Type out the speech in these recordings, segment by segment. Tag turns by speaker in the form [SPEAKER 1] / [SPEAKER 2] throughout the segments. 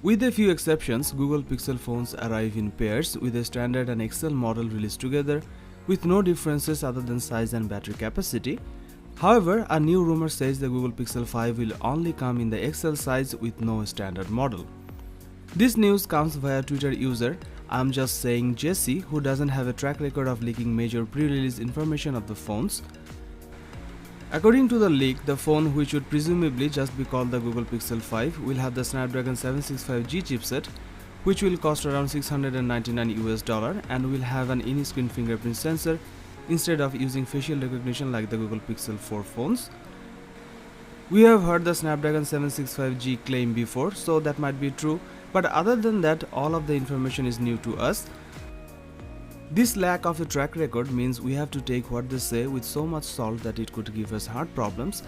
[SPEAKER 1] With a few exceptions, Google Pixel phones arrive in pairs with a standard and XL model released together with no differences other than size and battery capacity. However, a new rumor says the Google Pixel 5 will only come in the XL size with no standard model. This news comes via Twitter user I'm just saying Jesse, who doesn't have a track record of leaking major pre-release information of the phones. According to the leak, the phone, which would presumably just be called the Google Pixel 5, will have the Snapdragon 765G chipset, which will cost around $699 and will have an in-screen fingerprint sensor instead of using facial recognition like the Google Pixel 4 phones. We have heard the Snapdragon 765G claim before, so that might be true, but other than that, all of the information is new to us. This lack of a track record means we have to take what they say with so much salt that it could give us heart problems.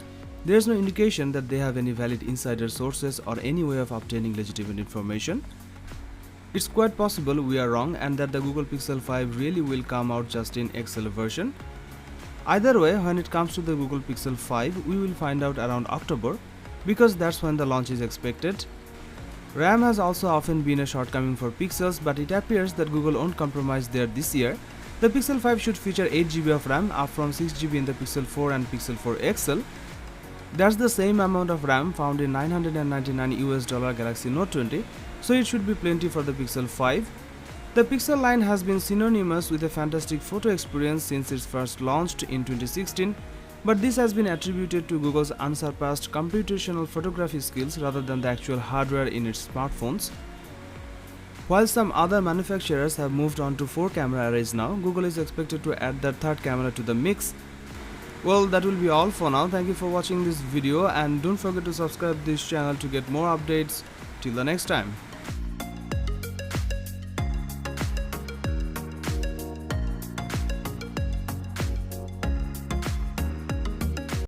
[SPEAKER 1] There is no indication that they have any valid insider sources or any way of obtaining legitimate information. It's quite possible we are wrong and that the Google Pixel 5 really will come out just in XL version. Either way, when it comes to the Google Pixel 5, we will find out around October because that's when the launch is expected. RAM has also often been a shortcoming for Pixels, but it appears that Google won't compromise there this year. The Pixel 5 should feature 8GB of RAM, up from 6GB in the Pixel 4 and Pixel 4 XL. That's the same amount of RAM found in $999 Galaxy Note 20, so it should be plenty for the Pixel 5. The Pixel line has been synonymous with a fantastic photo experience since its first launched in 2016, but this has been attributed to Google's unsurpassed computational photography skills rather than the actual hardware in its smartphones. While some other manufacturers have moved on to 4 camera arrays now, Google is expected to add that third camera to the mix. Well, that will be all for now. Thank you for watching this video and don't forget to subscribe this channel to get more updates. Till the next time.